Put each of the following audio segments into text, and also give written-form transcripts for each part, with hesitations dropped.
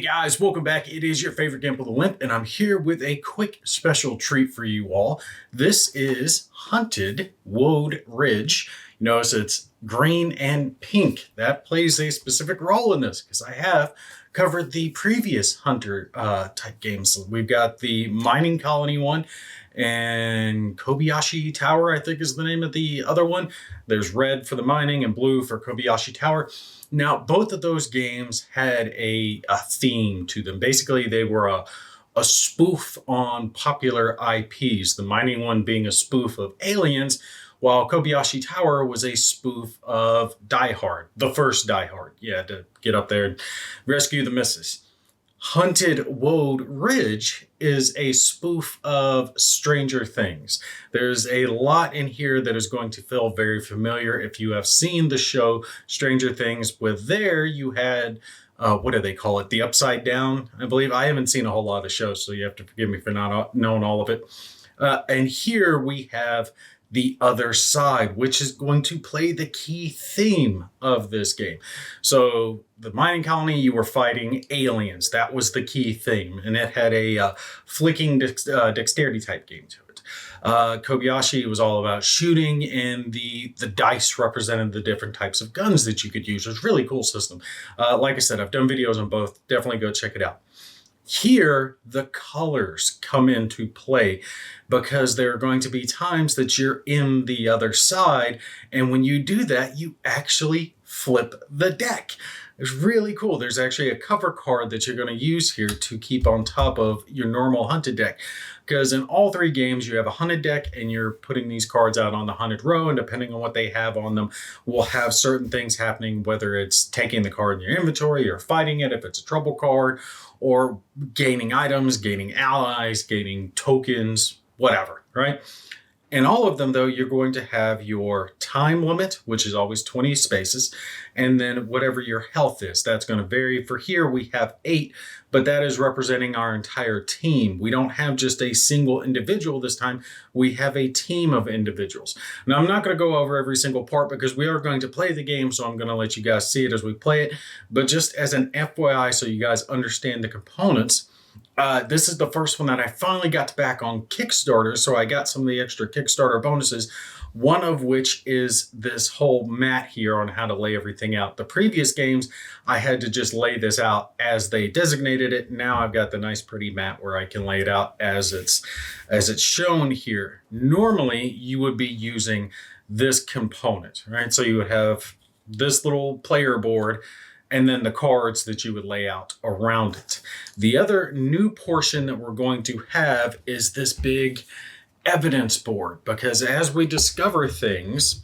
Guys, welcome back. It is your favorite Gimp with a Limp, and I'm here with a quick special treat for you all. This is Hunted Wode Ridge. You notice it's green and pink. That plays a specific role in this because I have covered the previous Hunter type games. We've got the mining colony one and Kobayashi Tower, I think is the name of the other one. There's red for the mining and blue for Kobayashi Tower. Now, both of those games had a theme to them. Basically, they were a spoof on popular IPs, the mining one being a spoof of Aliens, while Kobayashi Tower was a spoof of Die Hard, the first Die Hard. Yeah, to get up there and rescue the missus. Hunted Wode Ridge is a spoof of Stranger Things. There's a lot in here that is going to feel very familiar if you have seen the show Stranger Things. With there, you had, what do they call it? The Upside Down, I believe. I haven't seen a whole lot of the shows, so you have to forgive me for not knowing all of it. And here we have the other side, which is going to play the key theme of this game. So the mining colony, you were fighting aliens. That was the key theme. And it had a flicking dexterity type game to it. Kobayashi was all about shooting, and the dice represented the different types of guns that you could use. It was a really cool system. Like I said, I've done videos on both. Definitely go check it out. Here, the colors come into play because there are going to be times that you're in the other side. And when you do that, you actually flip the deck. It's really cool. There's actually a cover card that you're going to use here to keep on top of your normal hunted deck. Because in all three games, you have a hunted deck and you're putting these cards out on the hunted row. And depending on what they have on them, will have certain things happening, whether it's taking the card in your inventory or fighting it, if it's a trouble card, or gaining items, gaining allies, gaining tokens, whatever, right? In all of them, though, you're going to have your time limit, which is always 20 spaces, and then whatever your health is. That's going to vary. For here, we have 8, but that is representing our entire team. We don't have just a single individual this time. We have a team of individuals. Now, I'm not going to go over every single part because we are going to play the game, so I'm going to let you guys see it as we play it. But just as an FYI, so you guys understand the components, this is the first one that I finally got to back on Kickstarter, so I got some of the extra Kickstarter bonuses, one of which is this whole mat here on how to lay everything out. The previous games, I had to just lay this out as they designated it. Now I've got the nice pretty mat where I can lay it out as it's shown here. Normally, you would be using this component, right? So you would have this little player board and then the cards that you would lay out around it. The other new portion that we're going to have is this big evidence board, because as we discover things,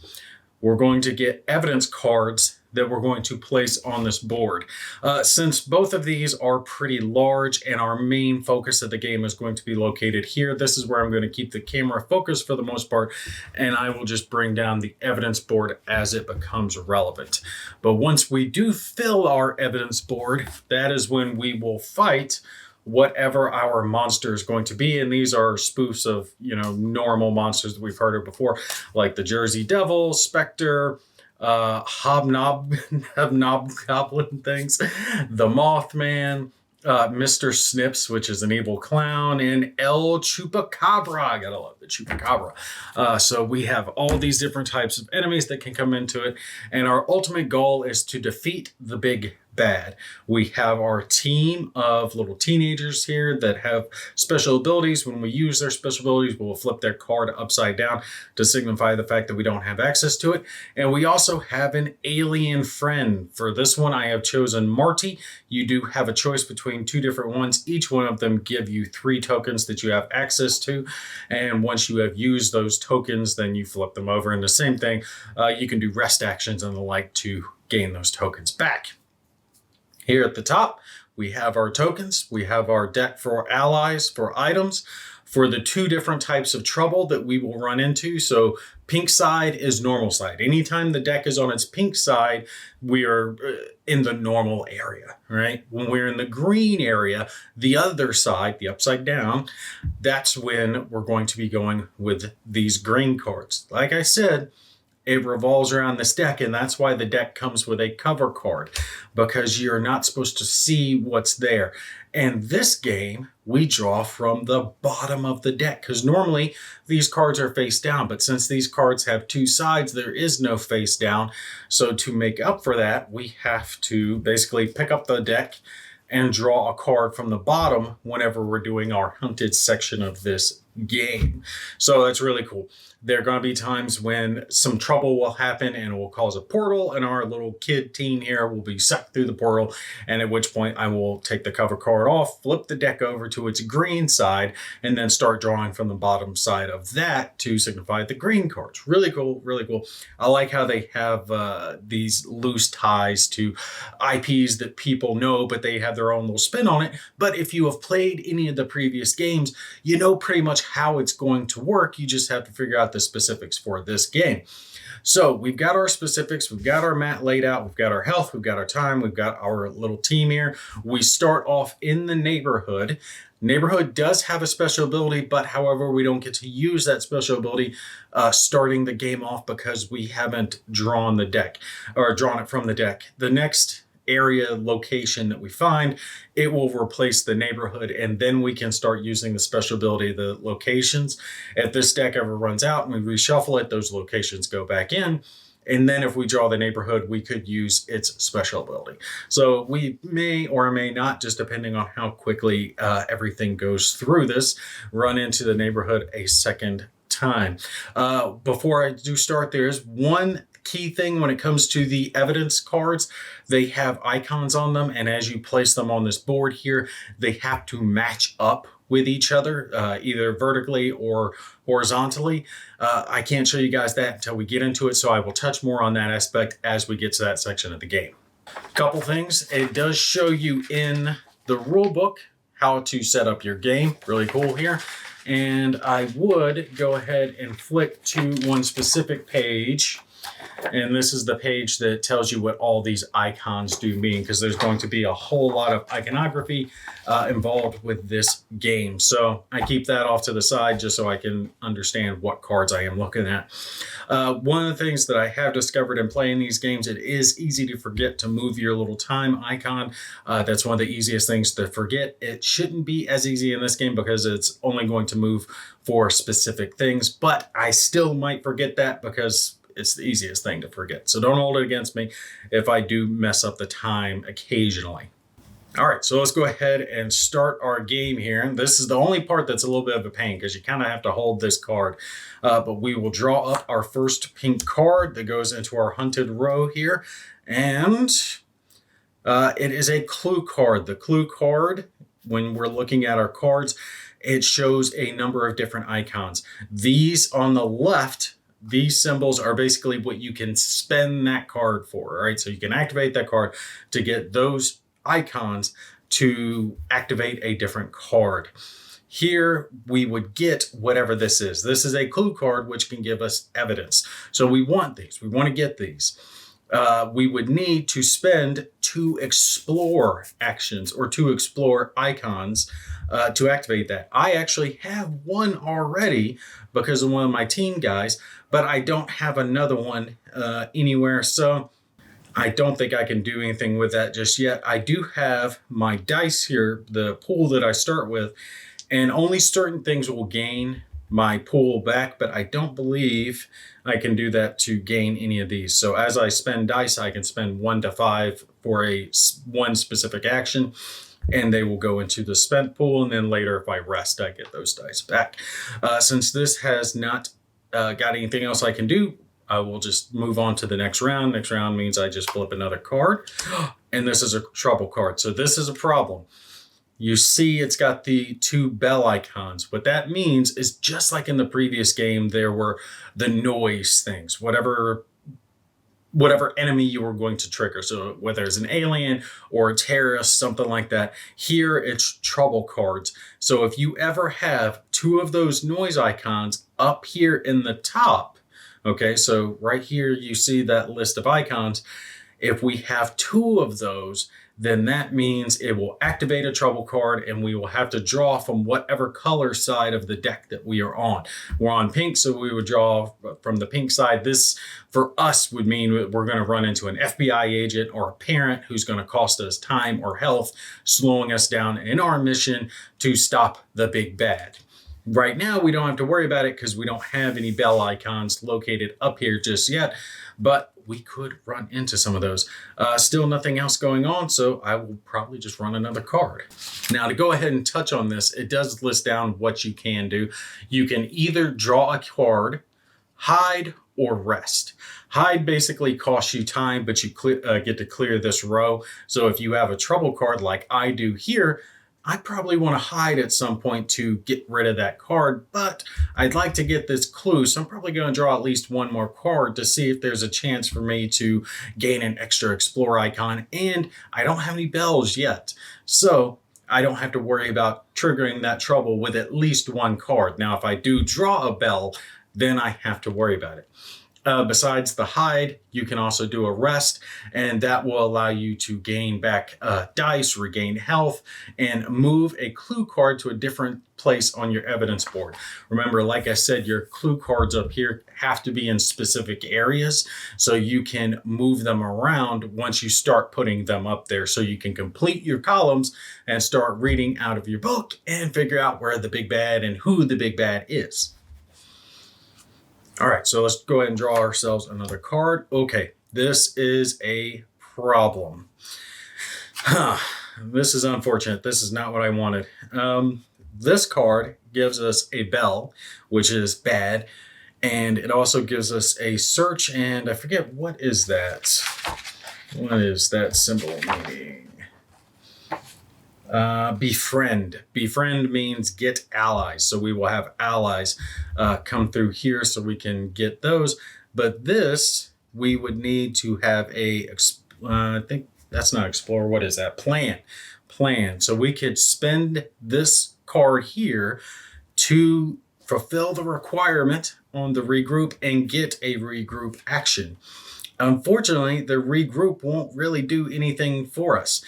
we're going to get evidence cards that we're going to place on this board. Since both of these are pretty large and our main focus of the game is going to be located here, this is where I'm going to keep the camera focused for the most part, and I will just bring down the evidence board as it becomes relevant. But once we do fill our evidence board, that is when we will fight whatever our monster is going to be. And these are spoofs of, normal monsters that we've heard of before, like the Jersey Devil, Spectre, hobgoblin things, the Mothman, Mr. Snips, which is an evil clown, and El Chupacabra. I gotta love the Chupacabra. So we have all these different types of enemies that can come into it, and our ultimate goal is to defeat the big bad. We have our team of little teenagers here that have special abilities. When we use their special abilities, we'll flip their card upside down to signify the fact that we don't have access to it. And we also have an alien friend. For this one, I have chosen Marty. You do have a choice between 2 different ones. Each one of them give you 3 tokens that you have access to. And once you have used those tokens, then you flip them over. And the same thing, you can do rest actions and the like to gain those tokens back. Here at the top, we have our tokens. We have our deck for allies, for items, for the 2 different types of trouble that we will run into. So pink side is normal side. Anytime the deck is on its pink side, we are in the normal area, right? When we're in the green area, the other side, the upside down, that's when we're going to be going with these green cards. Like I said, it revolves around this deck, and that's why the deck comes with a cover card, because you're not supposed to see what's there. And this game, we draw from the bottom of the deck, because normally these cards are face down, but since these cards have two sides, there is no face down. So to make up for that, we have to basically pick up the deck and draw a card from the bottom whenever we're doing our hunted section of this game. So that's really cool. There are going to be times when some trouble will happen and it will cause a portal, and our little kid teen here will be sucked through the portal, and at which point I will take the cover card off, flip the deck over to its green side, and then start drawing from the bottom side of that to signify the green cards. Really cool, really cool. I like how they have these loose ties to IPs that people know, but they have their own little spin on it. But if you have played any of the previous games, you know pretty much how it's going to work. You just have to figure out the specifics for this game. So we've got our specifics, we've got our mat laid out, we've got our health, we've got our time, we've got our little team here. We start off in the neighborhood. Neighborhood does have a special ability, but however, we don't get to use that special ability starting the game off because we haven't drawn the deck or drawn it from the deck. The next area location that we find, it will replace the neighborhood, and then we can start using the special ability, the locations. If this deck ever runs out and we reshuffle it, those locations go back in. And then if we draw the neighborhood, we could use its special ability. So we may or may not, just depending on how quickly everything goes through this, run into the neighborhood a second time. Before I do start, there's one key thing when it comes to the evidence cards. They have icons on them, and as you place them on this board here, they have to match up with each other, either vertically or horizontally. I can't show you guys that until we get into it, so I will touch more on that aspect as we get to that section of the game. Couple things, it does show you in the rule book how to set up your game. Really cool here. And I would go ahead and flick to one specific page. And this is the page that tells you what all these icons do mean, because there's going to be a whole lot of iconography involved with this game. So I keep that off to the side just so I can understand what cards I am looking at. One of the things that I have discovered in playing these games, it is easy to forget to move your little time icon. That's one of the easiest things to forget. It shouldn't be as easy in this game because it's only going to move for specific things, but I still might forget that because it's the easiest thing to forget. So don't hold it against me if I do mess up the time occasionally. All right, so let's go ahead and start our game here. This is the only part that's a little bit of a pain because you kind of have to hold this card. But we will draw up our first pink card that goes into our hunted row here. And it is a clue card. The clue card, when we're looking at our cards, it shows a number of different icons. These on the left, these symbols are basically what you can spend that card for, all right? So you can activate that card to get those icons to activate a different card. Here, we would get whatever this is. This is a clue card, which can give us evidence. So we want these. We want to get these. We would need to spend 2 explore actions or 2 explore icons to activate that. I actually have one already because of one of my team guys, but I don't have another one anywhere. So I don't think I can do anything with that just yet. I do have my dice here, the pool that I start with, and only certain things will gain my pool back, but I don't believe I can do that to gain any of these. So as I spend dice, I can spend 1 to 5 for one specific action, and they will go into the spent pool, and then later if I rest, I get those dice back. Since this has not got anything else I can do, I will just move on to the next round. Next round means I just flip another card, and this is a trouble card. So this is a problem. You see it's got the 2 bell icons. What that means is just like in the previous game, there were the noise things, whatever enemy you were going to trigger. So whether it's an alien or a terrorist, something like that, here it's trouble cards. So if you ever have 2 of those noise icons up here in the top, okay, so right here you see that list of icons. If we have 2 of those, then that means it will activate a trouble card and we will have to draw from whatever color side of the deck that we are on. We're on pink, so we would draw from the pink side. This, for us, would mean we're going to run into an FBI agent or a parent who's going to cost us time or health, slowing us down in our mission to stop the big bad. Right now, we don't have to worry about it because we don't have any bell icons located up here just yet, but we could run into some of those. Still nothing else going on, so I will probably just run another card. Now, to go ahead and touch on this, it does list down what you can do. You can either draw a card, hide, or rest. Hide basically costs you time, but you get to clear this row. So if you have a trouble card like I do here, I probably want to hide at some point to get rid of that card, but I'd like to get this clue, so I'm probably going to draw at least 1 more card to see if there's a chance for me to gain an extra explore icon, and I don't have any bells yet, so I don't have to worry about triggering that trouble with at least 1 card. Now, if I do draw a bell, then I have to worry about it. Besides the hide, you can also do a rest, and that will allow you to gain back dice, regain health, and move a clue card to a different place on your evidence board. Remember, like I said, your clue cards up here have to be in specific areas, so you can move them around once you start putting them up there, so you can complete your columns and start reading out of your book and figure out where the big bad and who the big bad is. All right, so let's go ahead and draw ourselves another card. Okay, this is a problem. This is unfortunate. This is not what I wanted. This card gives us a bell, which is bad, and it also gives us a search, and I forget, what is that? What is that symbol meaning? Befriend. Befriend means get allies. So we will have allies come through here so we can get those. But this, we would need to have a, I think that's not explore. What is that? Plan. Plan. So we could spend this card here to fulfill the requirement on the regroup and get a regroup action. Unfortunately, the regroup won't really do anything for us.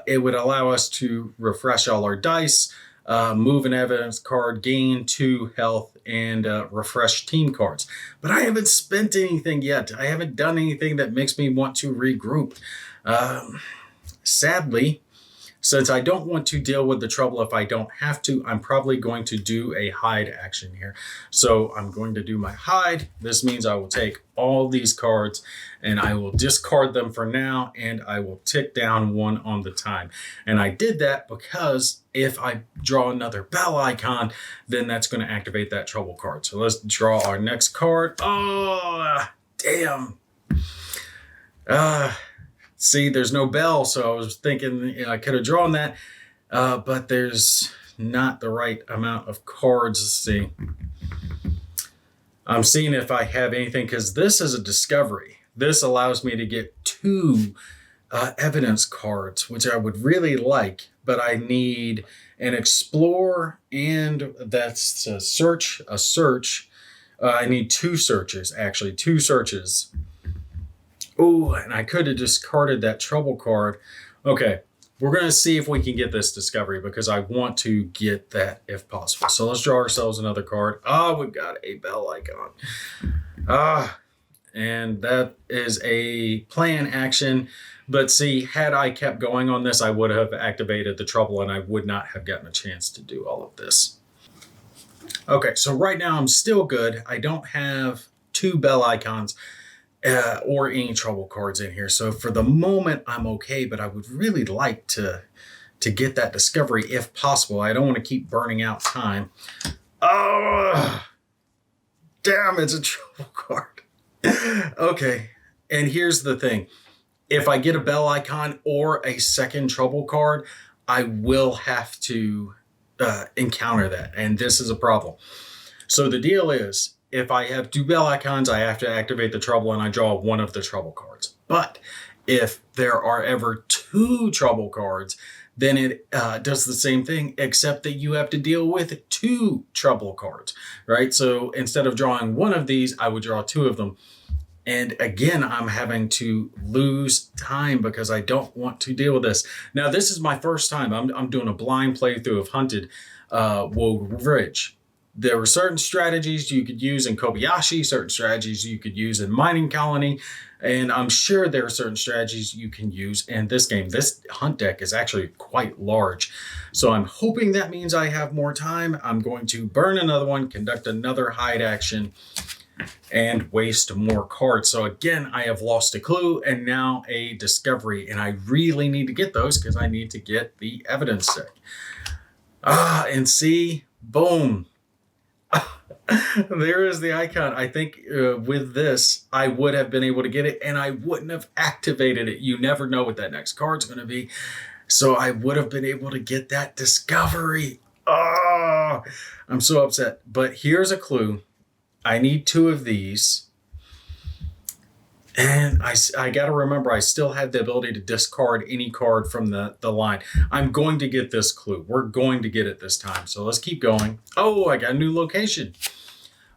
It would allow us to refresh all our dice, move an evidence card, gain 2 health, and refresh team cards. But I haven't spent anything yet. I haven't done anything that makes me want to regroup. Sadly, since I don't want to deal with the trouble if I don't have to, I'm probably going to do a hide action here. So I'm going to do my hide. This means I will take all these cards and I will discard them for now, and I will tick down 1 on the time. And I did that because if I draw another bell icon, then that's going to activate that trouble card. So let's draw our next card. Oh, damn. See, there's no bell, so I was thinking I could have drawn that, but there's not the right amount of cards. Let's see. I'm seeing if I have anything, because this is a discovery. This allows me to get 2 evidence cards, which I would really like, but I need an explore, and that's a search. I need 2 searches, actually, 2 searches. Oh, and I could have discarded that trouble card. Okay, we're going to see if we can get this discovery, because I want to get that if possible. So let's draw ourselves another card. We've got a bell icon. And that is a plan action. But see, had I kept going on this, I would have activated the trouble and I would not have gotten a chance to do all of this. Okay, so right now I'm still good. I don't have 2 bell icons or any trouble cards in here. So for the moment, I'm okay, but I would really like to get that discovery if possible. I don't want to keep burning out time. Oh, damn, it's a trouble card. Okay, and here's the thing. If I get a bell icon or a second trouble card, I will have to encounter that, and this is a problem. So the deal is, if I have 2 bell icons, I have to activate the trouble and I draw 1 of the trouble cards. But if there are ever 2 trouble cards, then it does the same thing, except that you have to deal with 2 trouble cards, right? So instead of drawing 1 of these, I would draw 2 of them. And again, I'm having to lose time because I don't want to deal with this. Now, this is my first time. I'm doing a blind playthrough of Hunted Wode Ridge. There were certain strategies you could use in Kobayashi, certain strategies you could use in Mining Colony, and I'm sure there are certain strategies you can use in this game. This hunt deck is actually quite large, so I'm hoping that means I have more time. I'm going to burn another one, conduct another hide action, and waste more cards. So again, I have lost a clue and now a discovery, and I really need to get those because I need to get the evidence deck. And see, boom. There is the icon. I think with this, I would have been able to get it and I wouldn't have activated it. You never know what that next card's going to be. So I would have been able to get that discovery. Oh, I'm so upset. But here's a clue. I need 2 of these. And I got to remember, I still have the ability to discard any card from the line. I'm going to get this clue. We're going to get it this time. So let's keep going. Oh, I got a new location.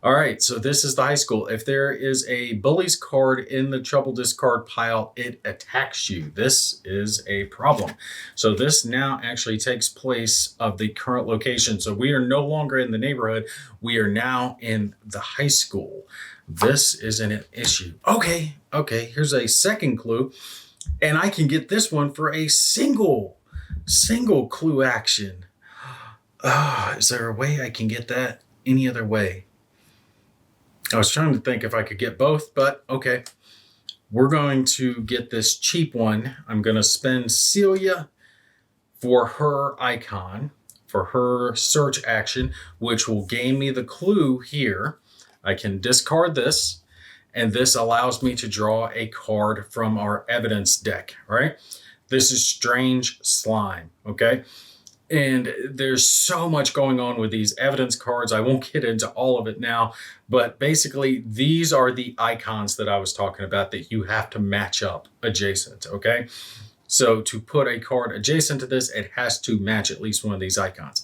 All right, so this is the high school. If there is a bullies card in the trouble discard pile, it attacks you. This is a problem. So this now actually takes place of the current location. So we are no longer in the neighborhood. We are now in the high school. This is an issue. Okay, here's a second clue. And I can get this one for a single clue action. Is there a way I can get that any other way? I was trying to think if I could get both, but okay. We're going to get this cheap one. I'm going to spend Celia for her icon, for her search action, which will gain me the clue here. I can discard this, and this allows me to draw a card from our evidence deck, right? This is Strange Slime, okay? And there's so much going on with these evidence cards. I won't get into all of it now, but basically these are the icons that I was talking about that you have to match up adjacent, okay? So to put a card adjacent to this, it has to match at least one of these icons.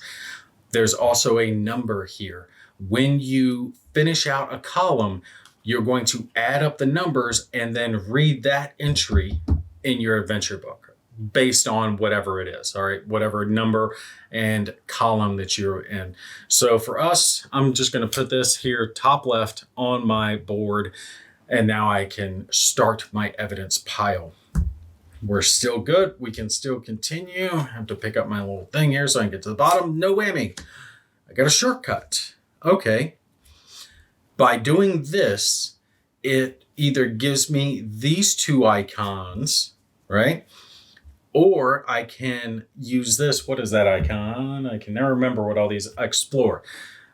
There's also a number here. When you finish out a column, you're going to add up the numbers and then read that entry in your adventure book based on whatever it is, all right? Whatever number and column that you're in. So for us, I'm just going to put this here top left on my board, and now I can start my evidence pile. We're still good. We can still continue. I have to pick up my little thing here so I can get to the bottom. No whammy. I got a shortcut. Okay. By doing this, it either gives me these 2 icons, right? Or I can use this. What is that icon? I can never remember what all these explore.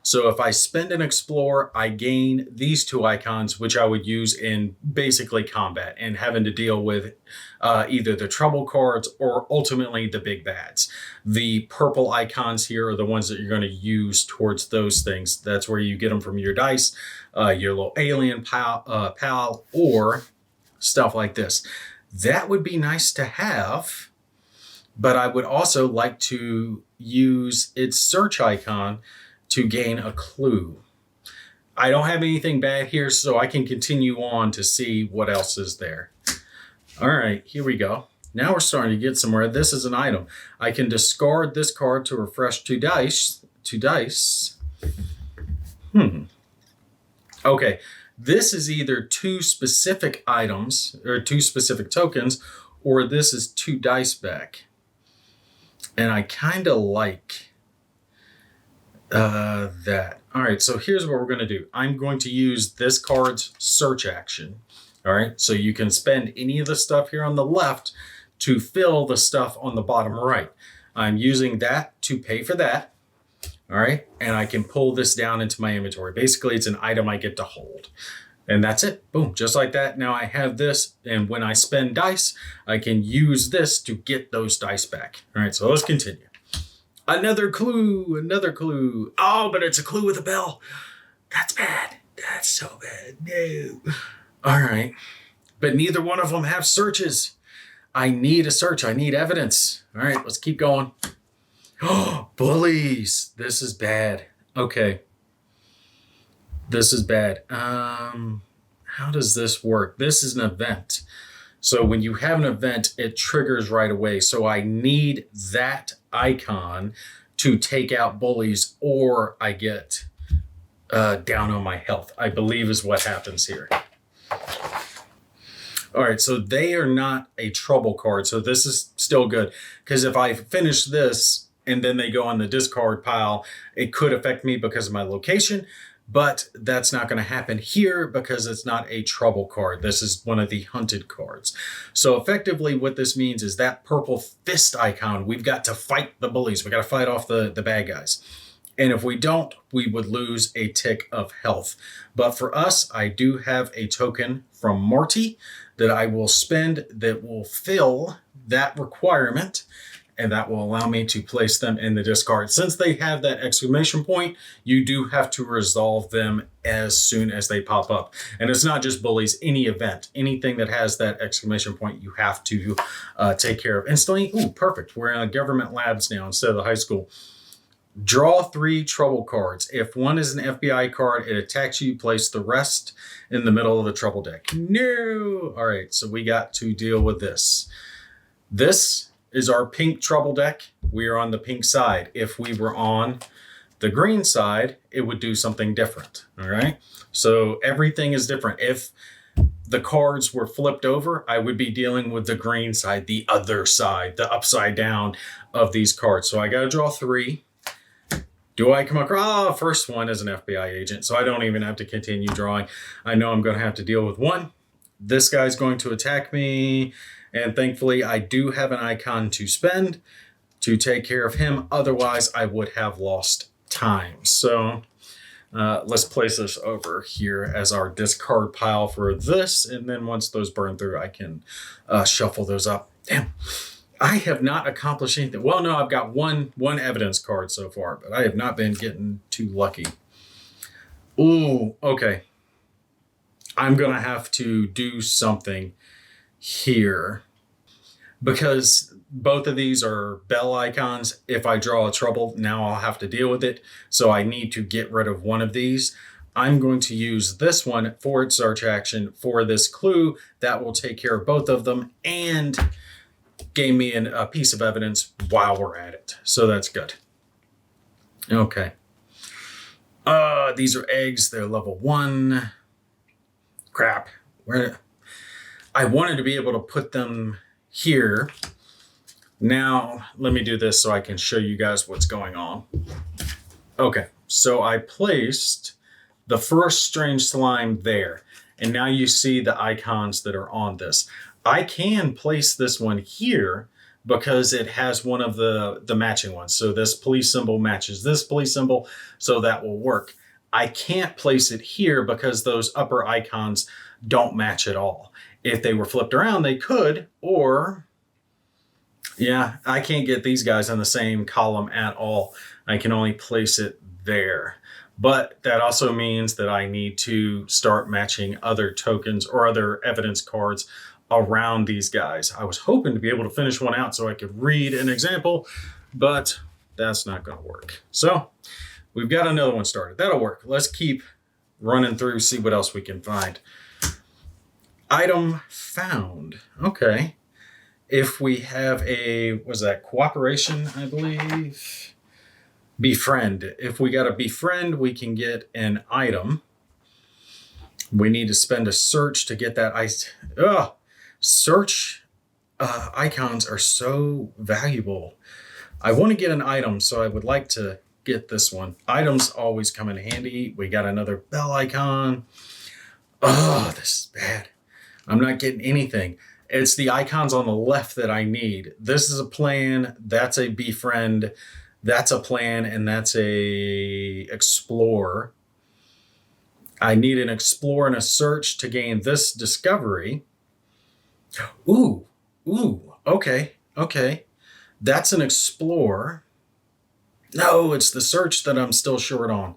So if I spend an explore, I gain these 2 icons, which I would use in basically combat and having to deal with either the trouble cards or ultimately the big bads. The purple icons here are the ones that you're going to use towards those things. That's where you get them from your dice, your little alien pal, or stuff like this. That would be nice to have. But I would also like to use its search icon to gain a clue. I don't have anything bad here, so I can continue on to see what else is there. All right, here we go. Now we're starting to get somewhere. This is an item. I can discard this card to refresh 2 dice. Okay, this is either 2 specific items or 2 specific tokens, or this is 2 dice back. And I kind of like that. All right, so here's what we're going to do. I'm going to use this card's search action. All right, so you can spend any of the stuff here on the left to fill the stuff on the bottom right. I'm using that to pay for that. All right, and I can pull this down into my inventory. Basically, it's an item I get to hold. And that's it. Boom, just like that. Now I have this, and when I spend dice, I can use this to get those dice back. All right, so let's continue. Another clue. Oh, but it's a clue with a bell. That's bad. That's so bad. No. All right, but neither one of them have searches. I need a search. I need evidence. All right, let's keep going. Oh, bullies. This is bad. Okay. This is bad. How how does this work? This is an event. So when you have an event, it triggers right away. So I need that icon to take out bullies, or I get down on my health, I believe is what happens here. All right, so they are not a trouble card. So this is still good, because if I finish this and then they go on the discard pile, it could affect me because of my location, but that's not going to happen here because it's not a trouble card. This is one of the hunted cards. So effectively what this means is that purple fist icon, we've got to fight the bullies. We got to fight off the bad guys. And if we don't, we would lose a tick of health. But for us, I do have a token from Marty that I will spend that will fill that requirement, and that will allow me to place them in the discard. Since they have that exclamation point, you do have to resolve them as soon as they pop up. And it's not just bullies, any event, anything that has that exclamation point, you have to take care of instantly. Ooh, perfect. We're in government labs now instead of the high school. Draw 3 trouble cards. If one is an FBI card, it attacks you. Place the rest in the middle of the trouble deck. No! All right, so we got to deal with this. This is our pink trouble deck. We are on the pink side. If we were on the green side, it would do something different. All right, so everything is different. If the cards were flipped over, I would be dealing with the green side, the other side, the upside down of these cards. So I got to draw 3. Do I come across? First one is an FBI agent, so I don't even have to continue drawing. I know I'm going to have to deal with one. This guy's going to attack me, and thankfully I do have an icon to spend to take care of him. Otherwise, I would have lost time. So let's place this over here as our discard pile for this, and then once those burn through, I can shuffle those up. Damn. I have not accomplished anything. Well, no, I've got one evidence card so far, but I have not been getting too lucky. Ooh, okay. I'm going to have to do something here because both of these are bell icons. If I draw a trouble, now I'll have to deal with it. So I need to get rid of one of these. I'm going to use this one for its search action for this clue. That will take care of both of them and gave me a piece of evidence while we're at it. So that's good. Okay. These are eggs. They're level 1. Crap. Where? I wanted to be able to put them here. Now, let me do this so I can show you guys what's going on. Okay. So I placed the first strange slime there. And now you see the icons that are on this. I can place this one here because it has one of the matching ones. So this police symbol matches this police symbol, so that will work. I can't place it here because those upper icons don't match at all. If they were flipped around, they could, or yeah, I can't get these guys in the same column at all. I can only place it there. But that also means that I need to start matching other tokens or other evidence cards around these guys. I was hoping to be able to finish one out so I could read an example, but that's not going to work. So we've got another one started. That'll work. Let's keep running through, see what else we can find. Item found. Okay. If we have a, was that cooperation, I believe? Befriend. If we got a befriend, we can get an item. We need to spend a search to get that ice. Ugh. Search icons are so valuable. I want to get an item, so I would like to get this one. Items always come in handy. We got another bell icon. Oh, this is bad. I'm not getting anything. It's the icons on the left that I need. This is a plan. That's a befriend. That's a plan, and that's a explore. I need an explore and a search to gain this discovery. Ooh, okay. That's an explore. No, it's the search that I'm still short on.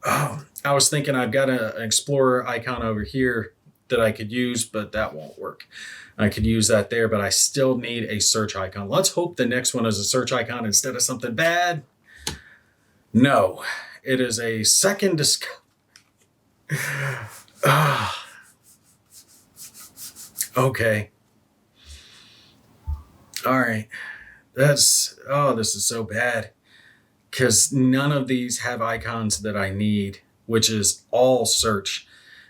Oh, I was thinking I've got an explorer icon over here that I could use, but that won't work. I could use that there, but I still need a search icon. Let's hope the next one is a search icon instead of something bad. No, it is a second discovery. Okay. All right. This is so bad because none of these have icons that I need, which is all search.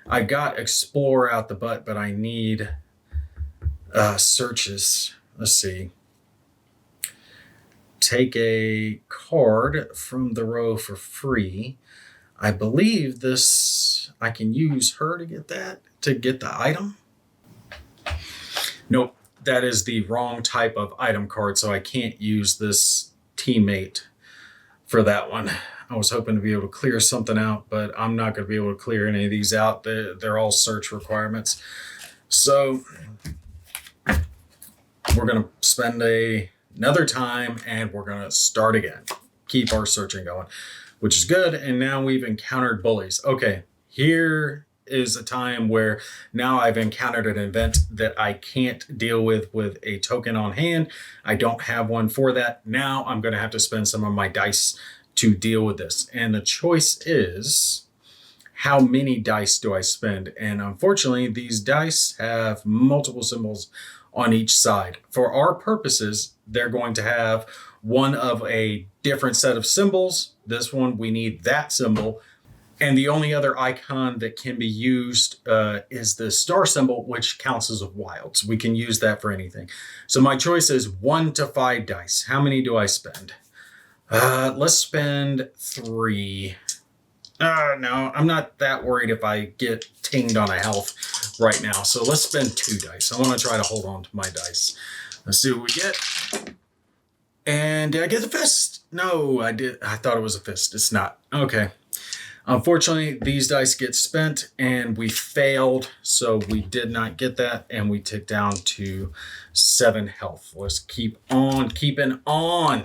I got explore out the butt, but I need searches. Let's see. Take a card from the row for free. I believe I can use her to get the item. Nope, that is the wrong type of item card, so I can't use this teammate for that one. I was hoping to be able to clear something out, but I'm not going to be able to clear any of these out. They're all search requirements. So we're going to spend another time and we're going to start again. Keep our searching going, which is good. And now we've encountered bullies. Okay, here is a time where now I've encountered an event that I can't deal with a token on hand. I don't have one for that. Now I'm going to have to spend some of my dice to deal with this. And the choice is, how many dice do I spend? And unfortunately, these dice have multiple symbols on each side. For our purposes, they're going to have one of a different set of symbols. This one, we need that symbol. And the only other icon that can be used is the star symbol, which counts as a wild. So we can use that for anything. So my choice is 1 to 5 dice. How many do I spend? Let's spend 3. No, I'm not that worried if I get tinged on a health right now. So let's spend 2 dice. I want to try to hold on to my dice. Let's see what we get. And did I get the fist? No, I did. I thought it was a fist. It's not. Okay. Unfortunately, these dice get spent and we failed. So we did not get that. And we tick down to 7 health. Let's keep on keeping on.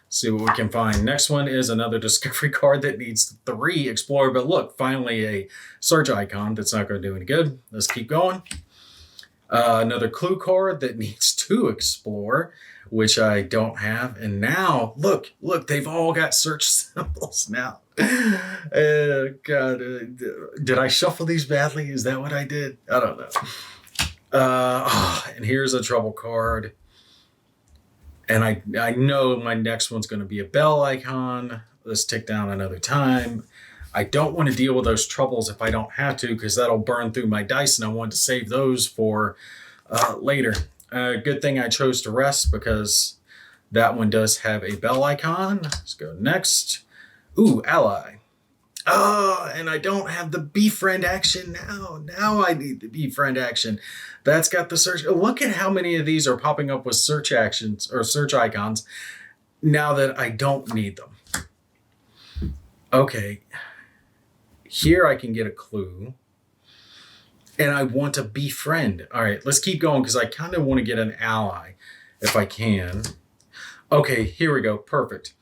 See what we can find. Next one is another discovery card that needs 3 explore. But look, finally a search icon that's not going to do any good. Let's keep going. Another clue card that needs 2 explore, which I don't have. And now, look, they've all got search symbols now. God, did I shuffle these badly? Is that what I did? I don't know. And here's a trouble card. And I know my next one's going to be a bell icon. Let's tick down another time. I don't want to deal with those troubles if I don't have to, because that'll burn through my dice, and I want to save those for later. Good thing I chose to rest, because that one does have a bell icon. Let's go next. Ooh, ally. Oh, and I don't have the befriend action now. Now I need the befriend action. That's got the search. Look at how many of these are popping up with search actions or search icons now that I don't need them. Okay. Here I can get a clue. And I want a befriend. All right, let's keep going because I kind of want to get an ally if I can. Okay, here we go. Perfect.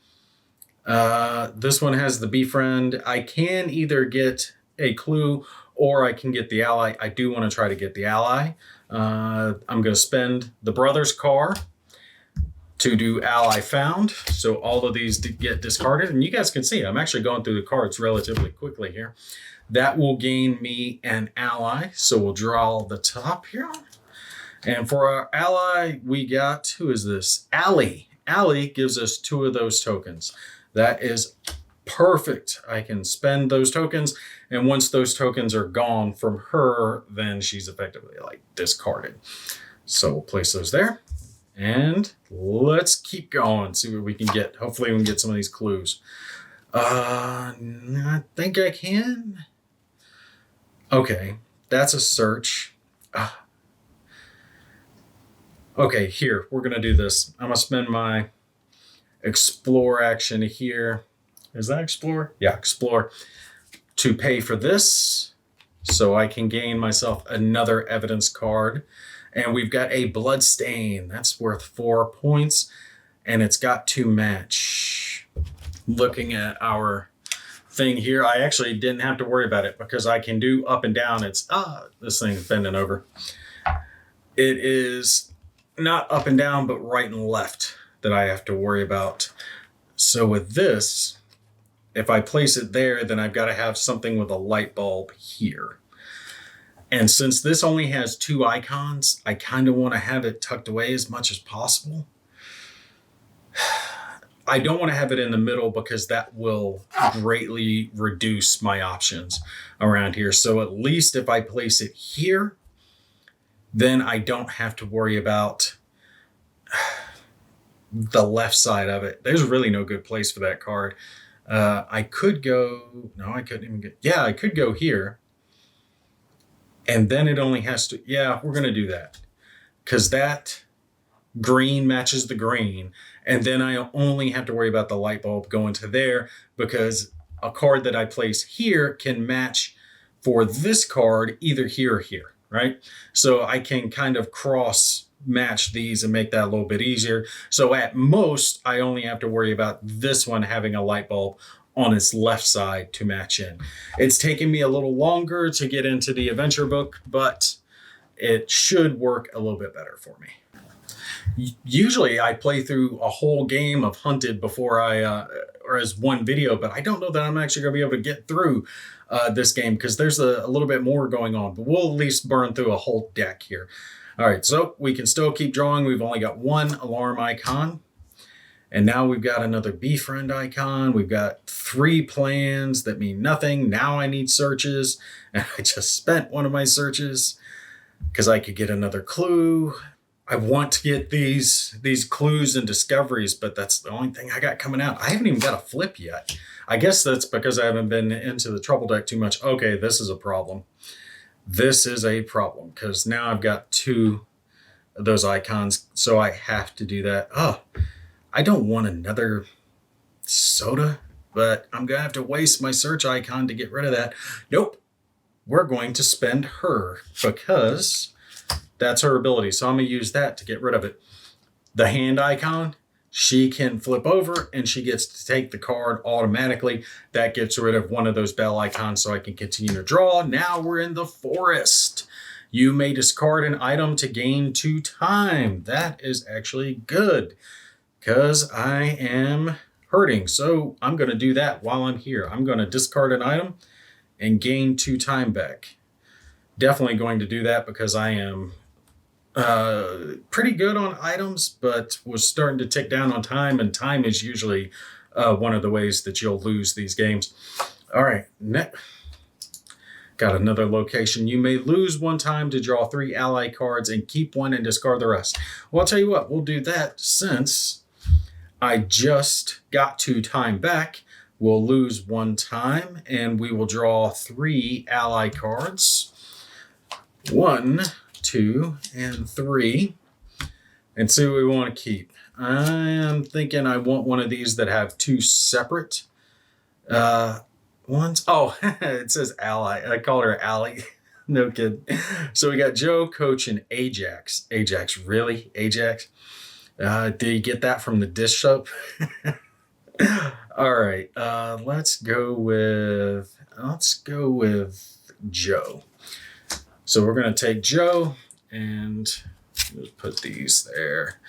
This one has the befriend. I can either get a clue or I can get the ally. I do want to try to get the ally. I'm going to spend the brother's car to do ally found. So all of these get discarded. And you guys can see I'm actually going through the cards relatively quickly here. That will gain me an ally. So we'll draw the top here. And for our ally, we got, who is this? Allie. Allie gives us 2 of those tokens. That is perfect. I can spend those tokens. And once those tokens are gone from her, then she's effectively like discarded. So we'll place those there. And let's keep going. See what we can get. Hopefully we can get some of these clues. I think I can. Okay, that's a search. Okay, here, we're going to do this. I'm going to spend my explore action here. Is that explore? Yeah, explore. To pay for this, so I can gain myself another evidence card. And we've got a blood stain. That's worth 4 points. And it's got to match. Looking at our thing here, I actually didn't have to worry about it because I can do up and down. It's, this thing's bending over. It is not up and down, but right and left that I have to worry about. So with this, if I place it there, then I've got to have something with a light bulb here. And since this only has 2 icons, I kind of want to have it tucked away as much as possible. I don't want to have it in the middle because that will greatly reduce my options around here. So at least if I place it here, then I don't have to worry about the left side of it. There's really no good place for that card. I could go, no, I couldn't even get, yeah, I could go here. And then it only has to, yeah, we're going to do that. Because that green matches the green. And then I only have to worry about the light bulb going to there because a card that I place here can match for this card either here or here, right? So I can kind of cross match these and make that a little bit easier. So at most, I only have to worry about this one having a light bulb on its left side to match in. It's taken me a little longer to get into the adventure book, but it should work a little bit better for me. Usually I play through a whole game of Hunted before or as one video, but I don't know that I'm actually going to be able to get through this game because there's a little bit more going on, but we'll at least burn through a whole deck here. All right, so we can still keep drawing. We've only got 1 alarm icon. And now we've got another befriend icon. We've got 3 plans that mean nothing. Now I need searches. And I just spent one of my searches because I could get another clue. I want to get these clues and discoveries, but that's the only thing I got coming out. I haven't even got a flip yet. I guess that's because I haven't been into the trouble deck too much. Okay, this is a problem. This is a problem because now I've got 2 of those icons, so I have to do that. Oh, I don't want another soda, but I'm going to have to waste my search icon to get rid of that. Nope. We're going to spend her because that's her ability. So I'm going to use that to get rid of it. The hand icon, she can flip over and she gets to take the card automatically. That gets rid of one of those bell icons so I can continue to draw. Now we're in the forest. You may discard an item to gain 2 time. That is actually good because I am hurting. So I'm going to do that while I'm here. I'm going to discard an item and gain 2 time back. Definitely going to do that because I am pretty good on items, but was starting to tick down on time, and time is usually one of the ways that you'll lose these games. All right, got another location. You may lose 1 time to draw 3 ally cards and keep 1 and discard the rest. Well, I'll tell you what, we'll do that since I just got 2 time back. We'll lose 1 time and we will draw 3 ally cards. 1, 2, and 3. And see what we want to keep. I'm thinking I want one of these that have 2 separate ones. Oh, it says ally. I called her Allie. No kidding. So we got Joe, Coach, and Ajax. Ajax, really? Ajax? Did you get that from the dish soap? All right, let's go with Joe. So we're going to take Joe and just put these there.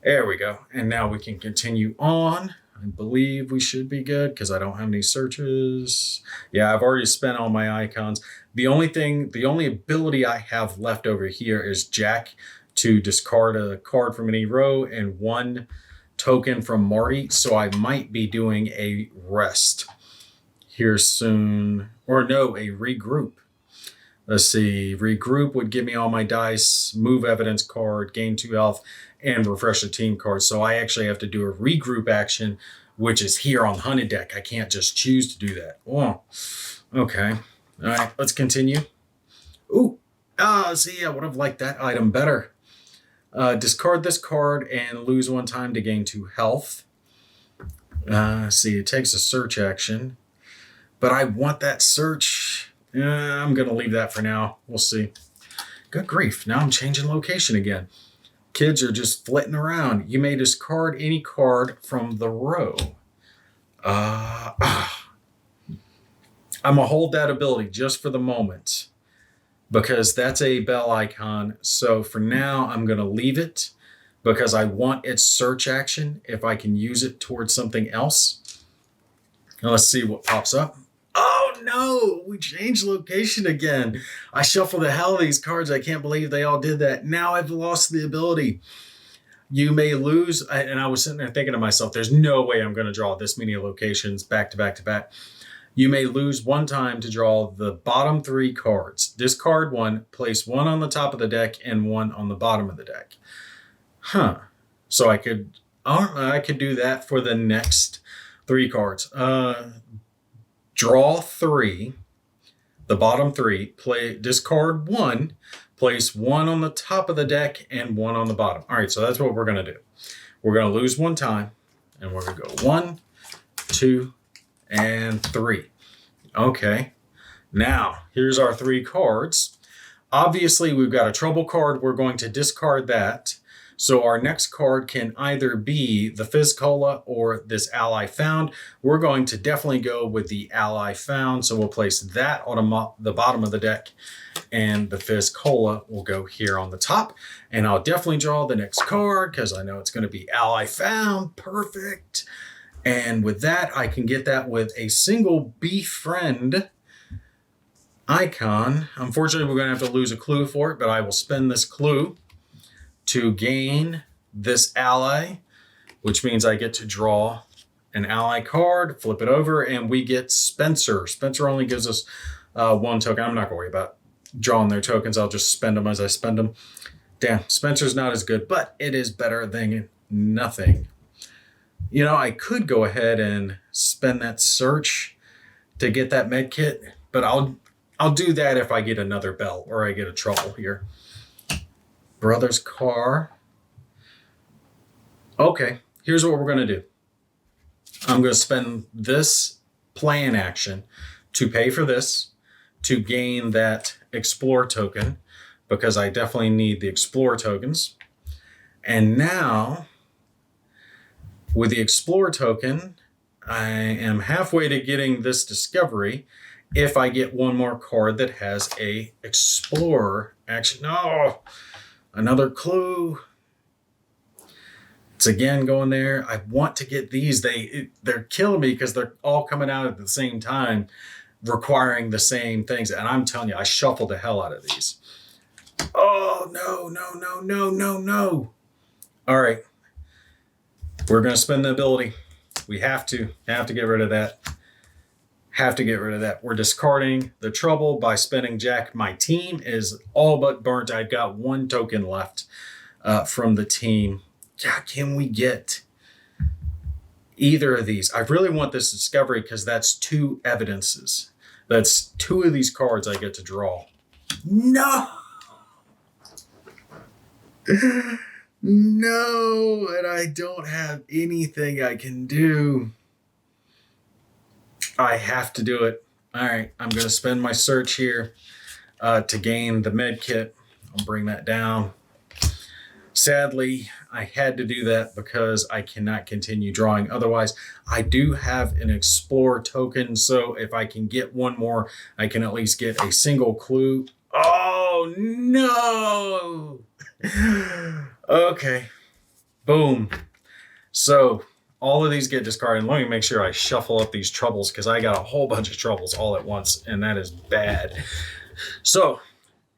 There we go. And now we can continue on. I believe we should be good because I don't have any searches. Yeah, I've already spent all my icons. The only ability I have left over here is Jack to discard a card from any row and 1 token from Marty. So I might be doing a rest here soon. Or no, a regroup. Let's see, regroup would give me all my dice, move evidence card, gain 2 health, and refresh the team card. So I actually have to do a regroup action, which is here on the Hunted deck. I can't just choose to do that. Oh, okay. All right, let's continue. Ooh, see, I would have liked that item better. Discard this card and lose 1 time to gain 2 health. See, it takes a search action, but I want that search. I'm going to leave that for now. We'll see. Good grief. Now I'm changing location again. Kids are just flitting around. You may discard any card from the row. I'm going to hold that ability just for the moment because that's a bell icon. So for now, I'm going to leave it because I want its search action if I can use it towards something else. Now let's see what pops up. Oh, no, we changed location again. I shuffled the hell of these cards. I can't believe they all did that. Now I've lost the ability. You may lose, and I was sitting there thinking to myself, there's no way I'm going to draw this many locations back to back to back. You may lose one time to draw the bottom 3 cards. Discard 1, place 1 on the top of the deck and 1 on the bottom of the deck. So I could do that for the next 3 cards. Draw 3, the bottom 3, discard 1, place 1 on the top of the deck and 1 on the bottom. All right, so that's what we're going to do. We're going to lose 1 time, and we're going to go 1, 2, and 3. Okay, now here's our 3 cards. Obviously, we've got a trouble card. We're going to discard that. So our next card can either be the Fizz Cola or this Ally Found. We're going to definitely go with the Ally Found. So we'll place that on the bottom of the deck, and the Fizz Cola will go here on the top. And I'll definitely draw the next card because I know it's going to be Ally Found. Perfect. And with that, I can get that with a single befriend icon. Unfortunately, we're going to have to lose a clue for it, but I will spend this clue to gain this ally, which means I get to draw an ally card, flip it over, and we get Spencer. Spencer only gives us 1 token. I'm not going to worry about drawing their tokens. I'll just spend them as I spend them. Damn, Spencer's not as good, but it is better than nothing. You know, I could go ahead and spend that search to get that med kit, but I'll do that if I get another bell or I get a trouble here. Brother's car. Okay, here's what we're going to do. I'm going to spend this plan action to pay for this, to gain that Explore token, because I definitely need the Explore tokens. And now, with the Explore token, I am halfway to getting this Discovery if I get one more card that has a Explore action. No! Another clue. It's again going there. I want to get these. They're killing me because they're all coming out at the same time, requiring the same things. And I'm telling you, I shuffled the hell out of these. Oh, no, no, no, no, no, no. All right. We're going to spend the ability. We have to get rid of that. Have to get rid of that. We're discarding the trouble by spending Jack. My team is all but burnt. I've got 1 token left from the team. Yeah, can we get either of these? I really want this Discovery because that's 2 evidences. That's 2 of these cards I get to draw. No! No, and I don't have anything I can do. I have to do it. All right, I'm going to spend my search here to gain the med kit. I'll bring that down. Sadly, I had to do that because I cannot continue drawing. Otherwise, I do have an Explore token, so if I can get 1 more, I can at least get a single clue. Oh, no! Okay. Boom. So all of these get discarded. Let me make sure I shuffle up these troubles because I got a whole bunch of troubles all at once, and that is bad. So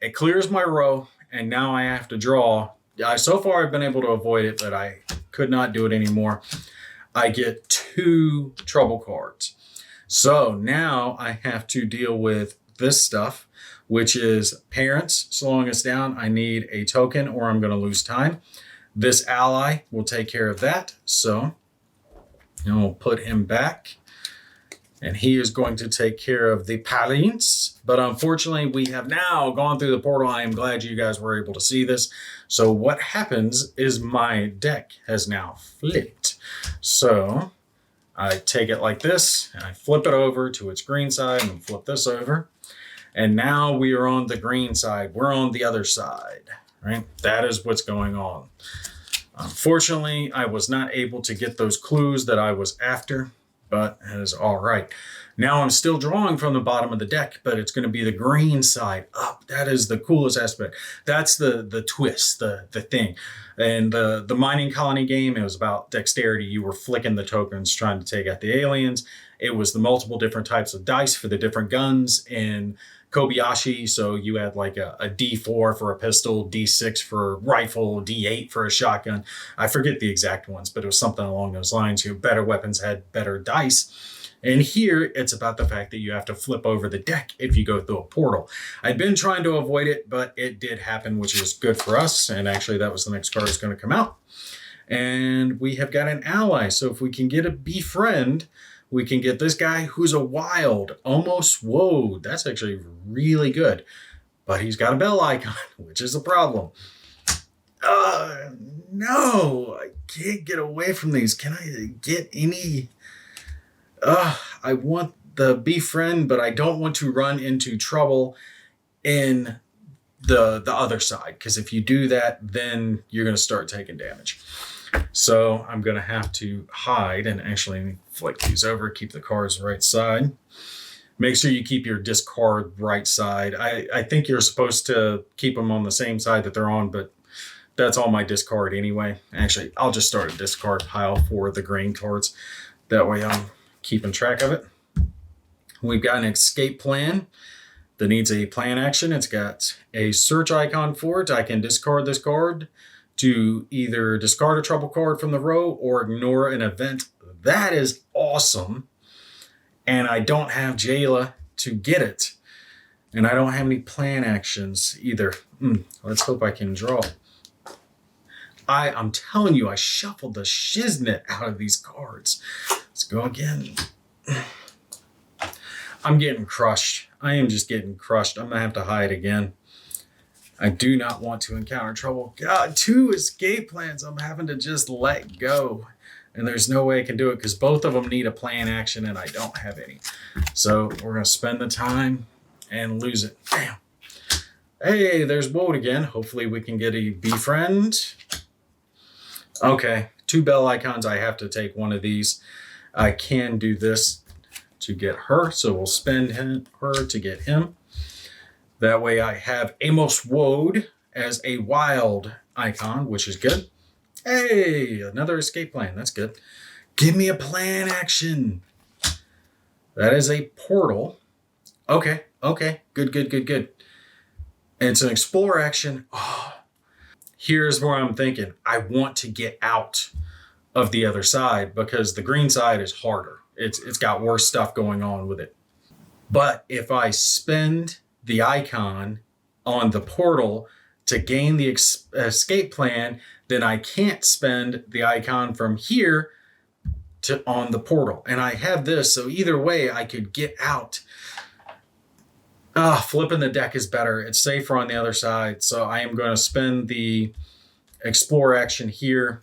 it clears my row, and now I have to draw. So far I've been able to avoid it, but I could not do it anymore. I get 2 trouble cards. So now I have to deal with this stuff, which is parents slowing us down. I need a token or I'm going to lose time. This ally will take care of that. So we'll put him back. And he is going to take care of the parents. But unfortunately, we have now gone through the portal. I am glad you guys were able to see this. So what happens is my deck has now flipped. So I take it like this, and I flip it over to its green side and flip this over. And now we are on the green side. We're on the other side, right? That is what's going on. Unfortunately, I was not able to get those clues that I was after, but it is all right. Now I'm still drawing from the bottom of the deck, but it's going to be the green side up. That is the coolest aspect. That's the twist, the thing. And the mining colony game, it was about dexterity. You were flicking the tokens trying to take out the aliens. It was the multiple different types of dice for the different guns in Kobayashi. So you had like a D4 for a pistol, D6 for a rifle, D8 for a shotgun. I forget the exact ones, but it was something along those lines. Your better weapons had better dice. And here it's about the fact that you have to flip over the deck if you go through a portal. I'd been trying to avoid it, but it did happen, which is good for us. And actually that was the next card that's going to come out. And we have got an ally. So if we can get a befriend, we can get this guy who's a wild, almost Wode. That's actually really good. But he's got a bell icon, which is a problem. No, I can't get away from these. Can I get any... I want the befriend, but I don't want to run into trouble in the other side. Because if you do that, then you're going to start taking damage. So I'm going to have to hide and actually flick these over, keep the cards right side. Make sure you keep your discard right side. I think you're supposed to keep them on the same side that they're on, but that's all my discard anyway. Actually, I'll just start a discard pile for the green cards. That way I'm keeping track of it. We've got an escape plan that needs a plan action. It's got a search icon for it. I can discard this card to either discard a trouble card from the row or ignore an event. That is awesome. And I don't have Jayla to get it. And I don't have any plan actions either. Let's hope I can draw. I'm telling you, I shuffled the shiznit out of these cards. Let's go again. I'm getting crushed. I am just getting crushed. I'm going to have to hide again. I do not want to encounter trouble. God, 2 escape plans I'm having to just let go. And there's no way I can do it because both of them need a plan action and I don't have any. So we're going to spend the time and lose it. Damn. Hey, there's Wode again. Hopefully we can get a befriend. Okay, 2 bell icons. I have to take one of these. I can do this to get her. So we'll spend her to get him. That way I have Amos Wode as a wild icon, which is good. Hey, another escape plan. That's good. Give me a plan action. That is a portal. Okay. Good. It's an explore action. Oh, here's where I'm thinking. I want to get out of the other side because the green side is harder. It's got worse stuff going on with it. But if I spend the icon on the portal to gain the escape plan, then I can't spend the icon from here to on the portal. And I have this, so either way I could get out. Flipping the deck is better. It's safer on the other side. So I am going to spend the explore action here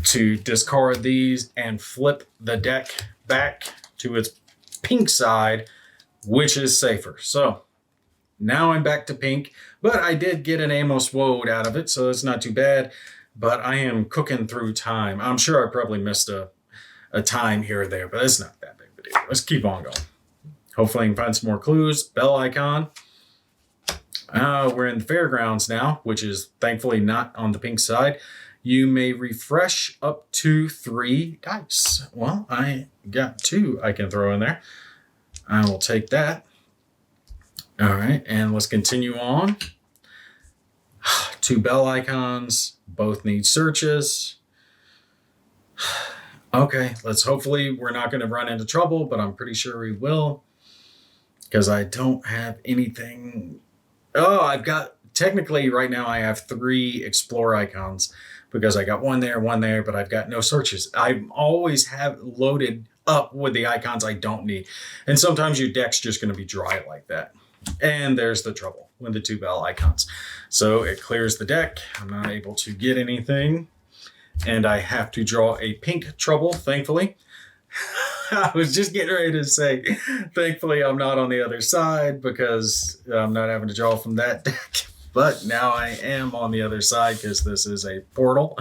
to discard these and flip the deck back to its pink side, which is safer. So now I'm back to pink, but I did get an Amos Wode out of it, so it's not too bad. But I am cooking through time. I'm sure I probably missed a time here or there, but it's not that big of a deal. Let's keep on going. Hopefully I can find some more clues. Bell icon. We're in the fairgrounds now, which is thankfully not on the pink side. You may refresh up to 3 dice. Well, I got 2 I can throw in there. I will take that. All right, and let's continue on. 2 bell icons. Both need searches. Okay, hopefully we're not going to run into trouble, but I'm pretty sure we will. Because I don't have anything. Technically right now I have 3 explore icons because I got one there, but I've got no searches. I always have loaded up with the icons I don't need. And sometimes your deck's just going to be dry like that. And there's the trouble with the 2 bell icons. So it clears the deck. I'm not able to get anything. And I have to draw a pink trouble, thankfully. I was just getting ready to say, thankfully I'm not on the other side because I'm not having to draw from that deck. But now I am on the other side because this is a portal.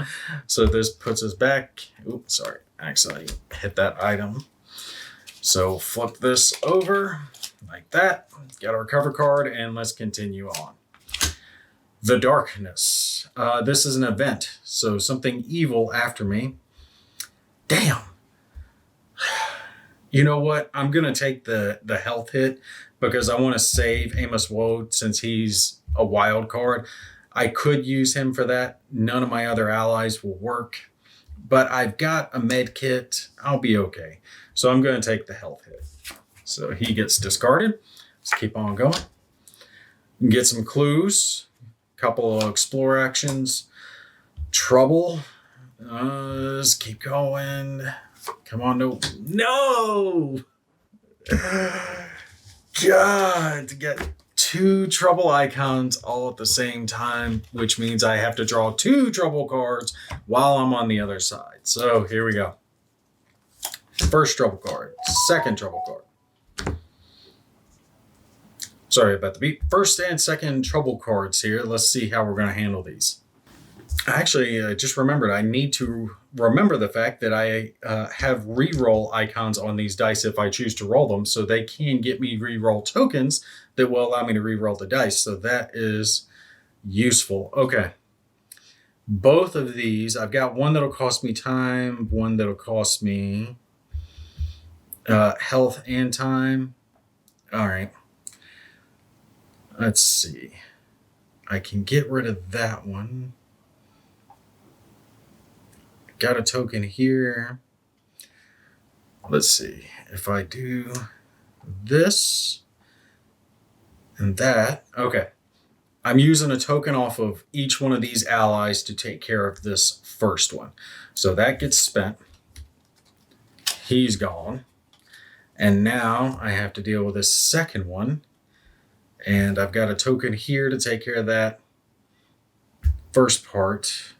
So this puts us back. Oops, sorry. Actually, hit that item. So flip this over like that. Got our cover card, and let's continue on. The Darkness. This is an event, so something evil after me. Damn. You know what? I'm going to take the health hit because I want to save Amos Wode since he's a wild card. I could use him for that. None of my other allies will work, but I've got a med kit. I'll be okay. So I'm going to take the health hit. So he gets discarded. Let's keep on going. Get some clues. Couple of explore actions. Trouble. Let's keep going. Come on, no. No! God, to get 2 trouble icons all at the same time, which means I have to draw 2 trouble cards while I'm on the other side. So here we go. First trouble card, second trouble card. Sorry about the beat. First and second trouble cards here. Let's see how we're going to handle these. Actually, I just remembered I need to remember the fact that I have reroll icons on these dice if I choose to roll them, so they can get me reroll tokens that will allow me to reroll the dice. So that is useful. Okay. Both of these, I've got one that'll cost me time, one that'll cost me health and time. All right. Let's see. I can get rid of that one. Got a token here. Let's see. If I do this and that. Okay. I'm using a token off of each one of these allies to take care of this first one. So that gets spent. He's gone. And now I have to deal with this second one. And I've got a token here to take care of that first part.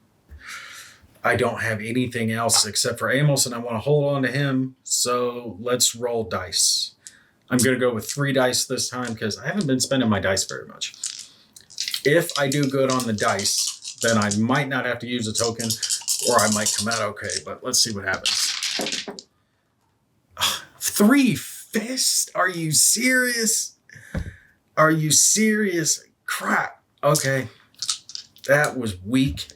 I don't have anything else except for Amos, and I want to hold on to him. So let's roll dice. I'm going to go with 3 dice this time because I haven't been spending my dice very much. If I do good on the dice, then I might not have to use a token, or I might come out okay, but let's see what happens. 3 fists? Are you serious? Are you serious? Crap. Okay. That was weak.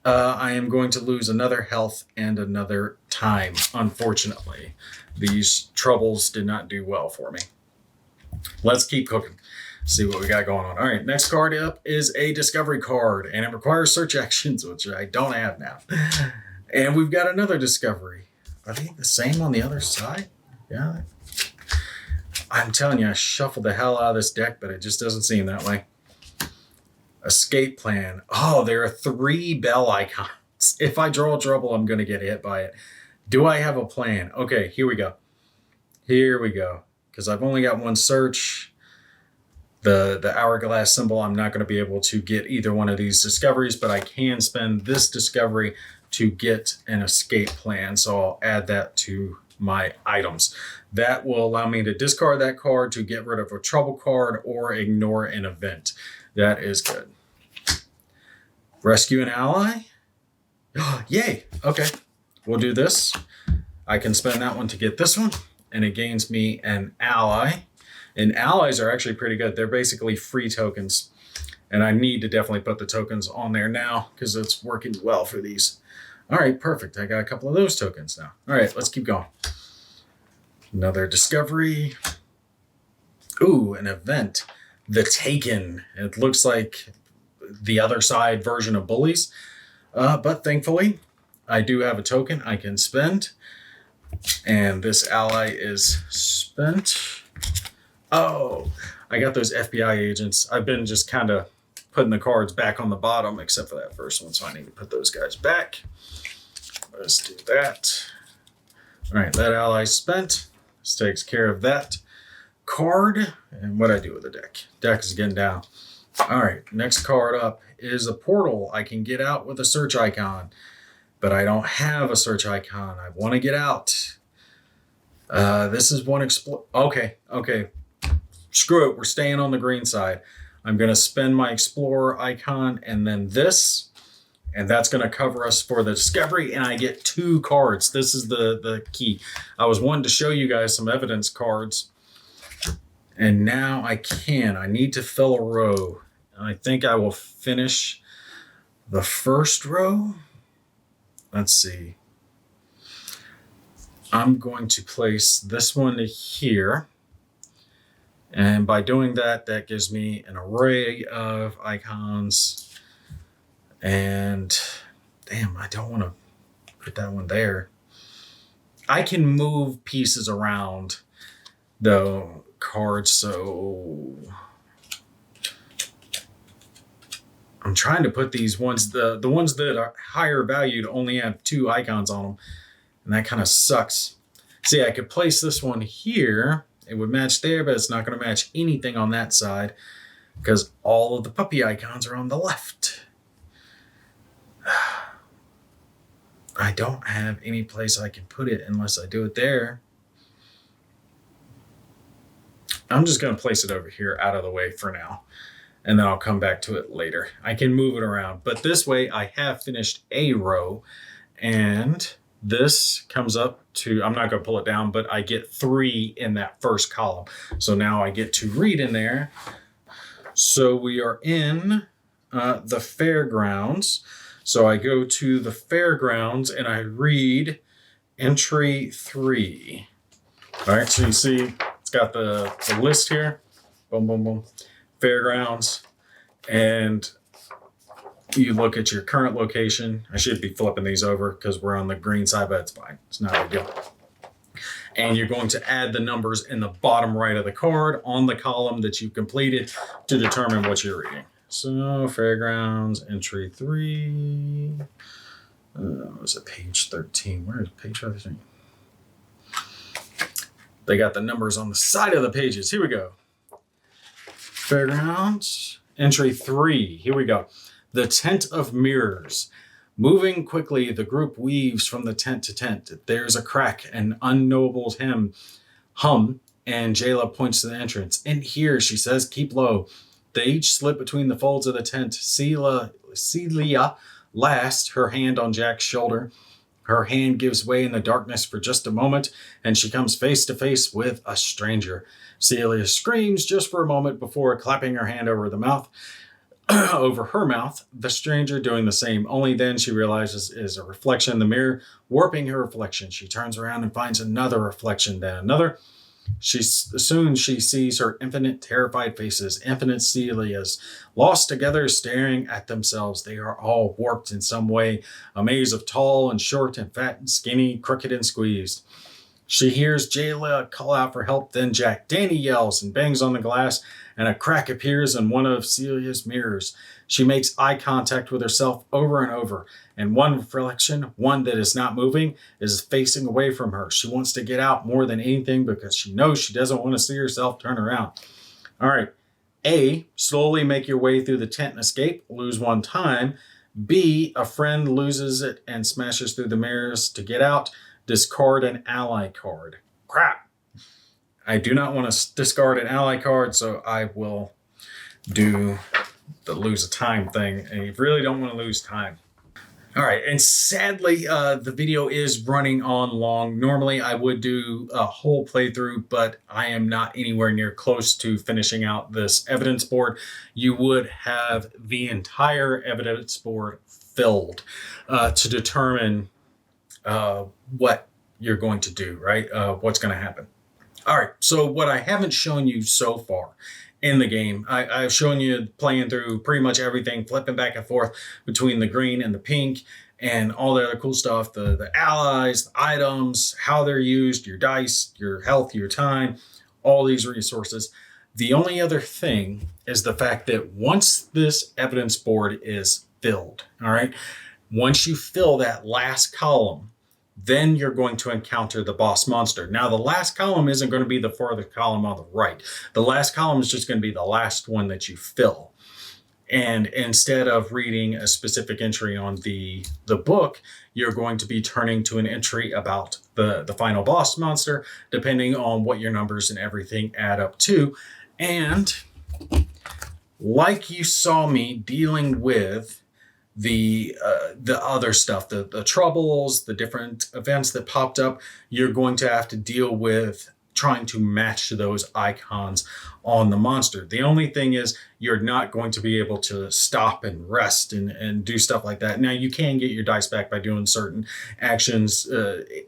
I am going to lose another health and another time, unfortunately. These troubles did not do well for me. Let's keep cooking. See what we got going on. All right, next card up is a discovery card, and it requires search actions, which I don't have now. And we've got another discovery. Are they the same on the other side? Yeah. I'm telling you, I shuffled the hell out of this deck, but it just doesn't seem that way. Escape plan. Oh, there are 3 bell icons. If I draw trouble, I'm going to get hit by it. Do I have a plan? Okay, here we go. Here we go. Because I've only got 1 search. The hourglass symbol, I'm not going to be able to get either one of these discoveries, but I can spend this discovery to get an escape plan. So I'll add that to my items. That will allow me to discard that card to get rid of a trouble card or ignore an event. That is good. Rescue an ally? Yay. Okay. We'll do this. I can spend that one to get this one, and it gains me an ally. And allies are actually pretty good. They're basically free tokens. And I need to definitely put the tokens on there now because it's working well for these. All right, perfect. I got a couple of those tokens now. All right, let's keep going. Another discovery. Ooh, an event. The Taken. It looks like the other side version of bullies. But thankfully, I do have a token I can spend. And this ally is spent. Oh, I got those FBI agents. I've been just kind of putting the cards back on the bottom, except for that first one. So I need to put those guys back. Let's do that. All right, that ally's spent. This takes care of that card. And what I do with the deck. Deck is getting down. All right, next card up is a portal. I can get out with a search icon, but I don't have a search icon. I want to get out. This is one explore. Okay. Screw it. We're staying on the green side. I'm going to spend my explorer icon and then this, And that's going to cover us for the discovery, and I get 2 cards. This is the key. I was wanting to show you guys some evidence cards, and now I can. I need to fill a row. I think I will finish the first row. Let's see. I'm going to place this one here. And by doing that, that gives me an array of icons. And damn, I don't want to put that one there. I can move pieces around the cards, so I'm trying to put these ones, the ones that are higher valued only have 2 icons on them, and that kind of sucks. See, I could place this one here. It would match there, but it's not going to match anything on that side because all of the puppy icons are on the left. I don't have any place I can put it unless I do it there. I'm just going to place it over here out of the way for now, and then I'll come back to it later. I can move it around, but this way I have finished a row, and this comes up to, I'm not going to pull it down, but I get 3 in that first column. So now I get to read in there. So we are in the fairgrounds. So I go to the fairgrounds and I read entry 3. All right, so you see it's got the list here. Boom, boom, boom. Fairgrounds. And you look at your current location. I should be flipping these over because we're on the green side, but it's fine. It's not a big deal. And you're going to add the numbers in the bottom right of the card on the column that you completed to determine what you're reading. So fairgrounds, entry 3. Was it page 13? Where is page 13? They got the numbers on the side of the pages. Here we go. Fairgrounds, entry 3. Here we go. The tent of mirrors. Moving quickly, the group weaves from the tent to tent. There's a crack, an unknowable hum, and Jayla points to the entrance. In here, she says, keep low. They each slip between the folds of the tent. Celia last, her hand on Jack's shoulder. Her hand gives way in the darkness for just a moment, and she comes face to face with a stranger. Celia screams just for a moment before clapping her hand over the mouth. Over her mouth, the stranger doing the same. Only then she realizes it is a reflection in the mirror, warping her reflection. She turns around and finds another reflection, then another. Soon she sees her infinite terrified faces, infinite Celias, lost together, staring at themselves. They are all warped in some way, a maze of tall and short and fat and skinny, crooked and squeezed. She hears Jayla call out for help, then Jack. Danny yells and bangs on the glass, and a crack appears in one of Celia's mirrors. She makes eye contact with herself over and over, and one reflection, one that is not moving, is facing away from her. She wants to get out more than anything because she knows she doesn't want to see herself turn around. All right. A, slowly make your way through the tent and escape, lose 1 time. B, a friend loses it and smashes through the mirrors to get out. Discard an ally card. Crap. I do not want to discard an ally card, so I will do the lose a time thing. And you really don't want to lose time. All right, and sadly, the video is running on long. Normally, I would do a whole playthrough, but I am not anywhere near close to finishing out this evidence board. You would have the entire evidence board filled to determine what you're going to do, right? What's going to happen. All right, so what I haven't shown you so far in the game, I've shown you playing through pretty much everything, flipping back and forth between the green and the pink and all the other cool stuff, the allies, the items, how they're used, your dice, your health, your time, all these resources. The only other thing is the fact that once this evidence board is filled, all right, once you fill that last column, then you're going to encounter the boss monster. Now, the last column isn't going to be the farthest column on the right. The last column is just going to be the last one that you fill. And instead of reading a specific entry on the book, you're going to be turning to an entry about the final boss monster, depending on what your numbers and everything add up to. And like you saw me dealing with the other stuff, the troubles, the different events that popped up. You're going to have to deal with trying to match those icons on the monster. The only thing is you're not going to be able to stop and rest and do stuff like that. Now, you can get your dice back by doing certain actions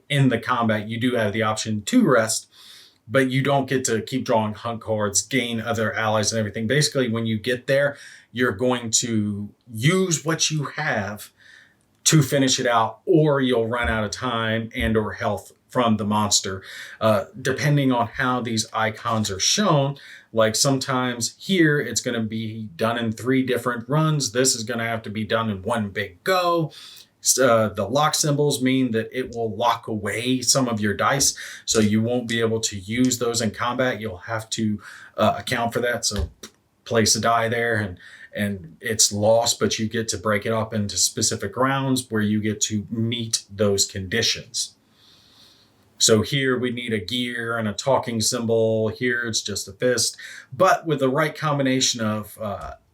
in the combat. You do have the option to rest, but you don't get to keep drawing hunt cards, gain other allies and everything. Basically, when you get there, you're going to use what you have to finish it out, or you'll run out of time and or health from the monster, depending on how these icons are shown. Like sometimes here, it's going to be done in 3 different runs. This is going to have to be done in one big go. The lock symbols mean that it will lock away some of your dice, so you won't be able to use those in combat. You'll have to account for that. So place a die there and it's lost, but you get to break it up into specific rounds where you get to meet those conditions. So here we need a gear and a talking symbol. Here it's just a fist. But with the right combination of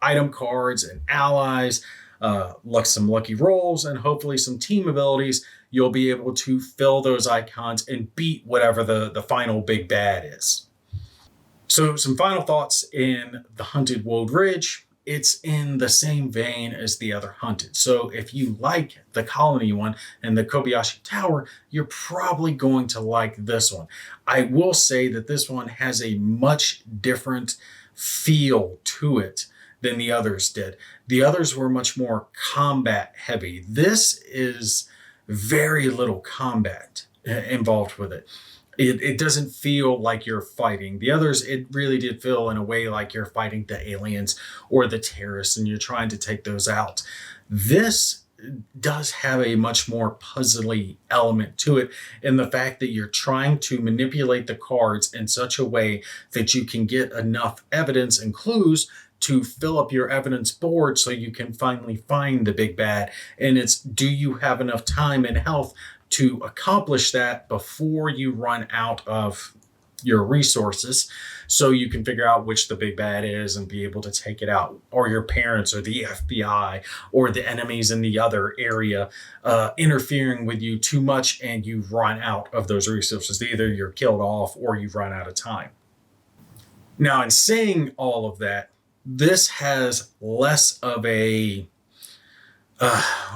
item cards and allies, some lucky rolls, and hopefully some team abilities, you'll be able to fill those icons and beat whatever the final big bad is. So some final thoughts in the Hunted Wode Ridge. It's in the same vein as the other Hunted. So if you like the Colony one and the Kobayashi Tower, you're probably going to like this one. I will say that this one has a much different feel to it than the others did. The others were much more combat heavy. This is very little combat involved with it. It doesn't feel like you're fighting. The others, it really did feel in a way like you're fighting the aliens or the terrorists and you're trying to take those out. This does have a much more puzzly element to it in the fact that you're trying to manipulate the cards in such a way that you can get enough evidence and clues to fill up your evidence board so you can finally find the big bad. And it's, do you have enough time and health to accomplish that before you run out of your resources, so you can figure out which the big bad is and be able to take it out, or your parents or the FBI or the enemies in the other area interfering with you too much and you run out of those resources. Either you're killed off or you've run out of time. Now, in saying all of that, this has less of a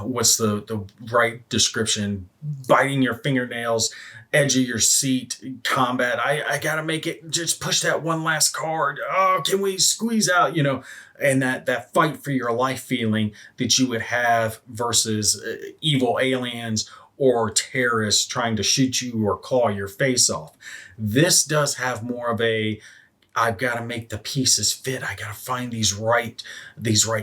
what's the right description? Biting your fingernails, edge of your seat combat. I gotta make it, just push that one last card. Oh, can we squeeze out, and that fight for your life feeling that you would have versus evil aliens or terrorists trying to shoot you or claw your face off. This does have more of a, I've got to make the pieces fit. I got to find these right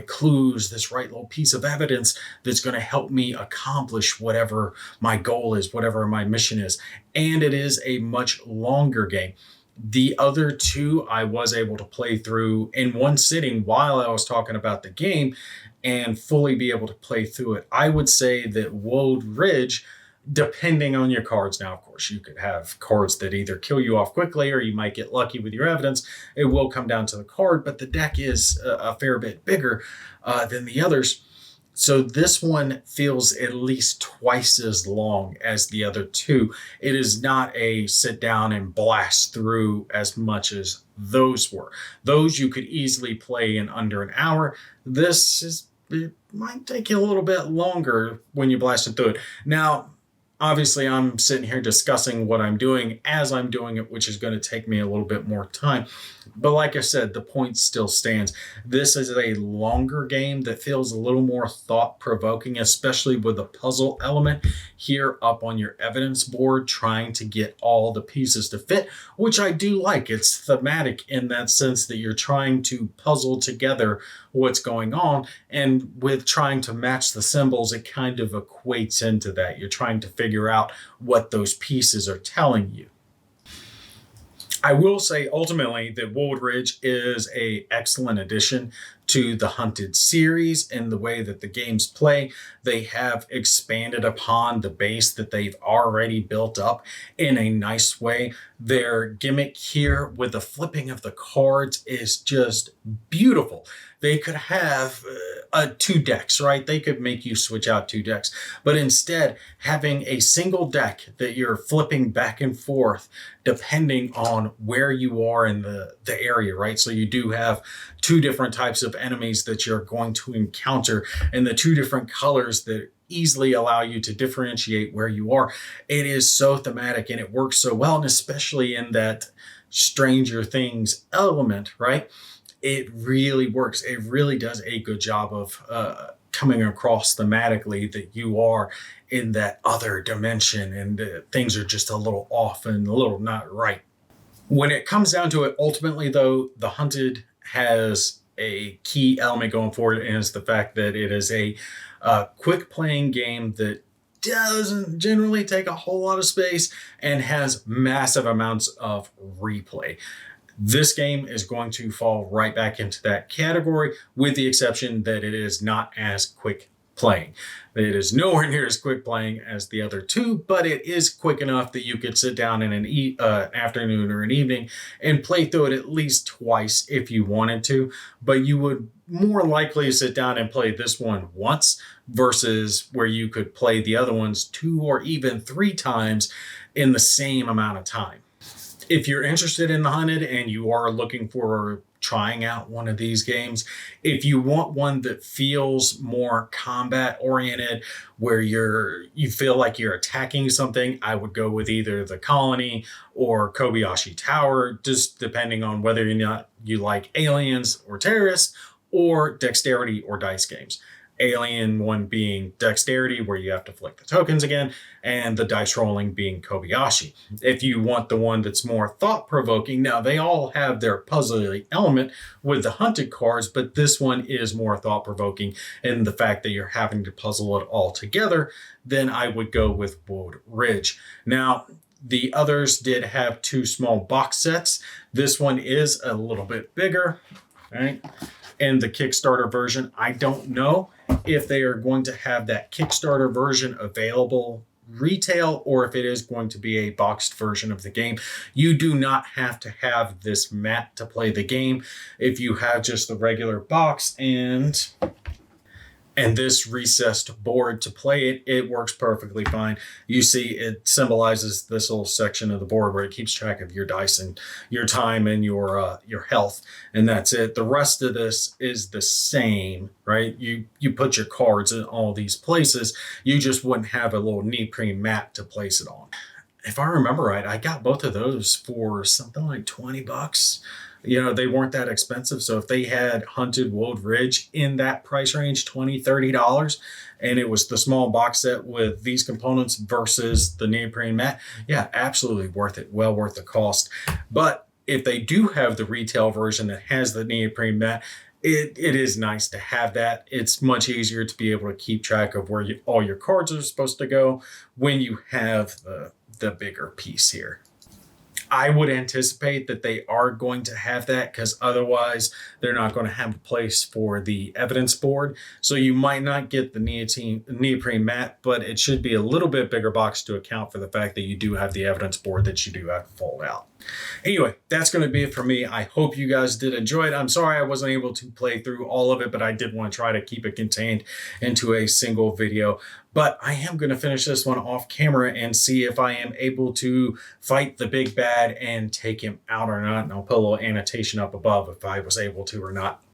clues, this right little piece of evidence that's going to help me accomplish whatever my goal is, whatever my mission is. And it is a much longer game. The other two I was able to play through in one sitting while I was talking about the game and fully be able to play through it. I would say that Wode Ridge, depending on your cards. Now, of course, you could have cards that either kill you off quickly or you might get lucky with your evidence. It will come down to the card, but the deck is a fair bit bigger than the others. So this one feels at least twice as long as the other two. It is not a sit down and blast through as much as those were. Those you could easily play in under an hour. It might take you a little bit longer when you blast it through it. Now, obviously, I'm sitting here discussing what I'm doing as I'm doing it, which is going to take me a little bit more time. But like I said, the point still stands. This is a longer game that feels a little more thought-provoking, especially with the puzzle element here up on your evidence board, trying to get all the pieces to fit, which I do like. It's thematic in that sense that you're trying to puzzle together what's going on. And with trying to match the symbols, it kind of equates into that. You're trying to figure out what those pieces are telling you. I will say ultimately that Wode Ridge is an excellent addition to the Hunted series in the way that the games play. They have expanded upon the base that they've already built up in a nice way. Their gimmick here with the flipping of the cards is just beautiful. they could have 2 decks, right? They could make you switch out 2 decks. But instead, having a single deck that you're flipping back and forth depending on where you are in the area, right? So you do have 2 different types of enemies that you're going to encounter and the 2 different colors that easily allow you to differentiate where you are. It is so thematic and it works so well, and especially in that Stranger Things element, right? It really works. It really does a good job of coming across thematically that you are in that other dimension and things are just a little off and a little not right. When it comes down to it, ultimately, though, The Hunted has a key element going for it, and it's the fact that it is a quick playing game that doesn't generally take a whole lot of space and has massive amounts of replay. This game is going to fall right back into that category, with the exception that it is not as quick playing. It is nowhere near as quick playing as the other 2, but it is quick enough that you could sit down in an afternoon or an evening and play through it at least twice if you wanted to. But you would more likely sit down and play this one once versus where you could play the other ones 2 or even 3 times in the same amount of time. If you're interested in The Hunted and you are looking for trying out one of these games, if you want one that feels more combat oriented, where you feel like you're attacking something, I would go with either The Colony or Kobayashi Tower, just depending on whether or not you like aliens or terrorists, or dexterity or dice games. Alien one being dexterity, where you have to flick the tokens again, and the dice rolling being Kobayashi. If you want the one that's more thought-provoking, now they all have their puzzly element with the Hunted cards, but this one is more thought-provoking in the fact that you're having to puzzle it all together, then I would go with Wode Ridge. Now, the others did have 2 small box sets. This one is a little bit bigger, right? And the Kickstarter version, I don't know if they are going to have that Kickstarter version available retail or if it is going to be a boxed version of the game. You do not have to have this mat to play the game. If you have just the regular box and this recessed board to play it, it works perfectly fine. You see, it symbolizes this little section of the board where it keeps track of your dice and your time and your health, and that's it. The rest of this is the same, right? You put your cards in all these places. You just wouldn't have a little neoprene mat to place it on. If I remember right, I got both of those for something like $20. You know, they weren't that expensive. So if they had Hunted Wode Ridge in that price range, $20, $30, and it was the small box set with these components versus the neoprene mat, yeah, absolutely worth it. Well worth the cost. But if they do have the retail version that has the neoprene mat, it is nice to have that. It's much easier to be able to keep track of where all your cards are supposed to go when you have the bigger piece here. I would anticipate that they are going to have that, because otherwise they're not going to have a place for the evidence board. So you might not get the neoprene mat, but it should be a little bit bigger box to account for the fact that you do have the evidence board that you do have to fold out. Anyway, that's going to be it for me. I hope you guys did enjoy it. I'm sorry I wasn't able to play through all of it, but I did want to try to keep it contained into a single video. But I am going to finish this one off camera and see if I am able to fight the big bad and take him out or not. And I'll put a little annotation up above if I was able to or not.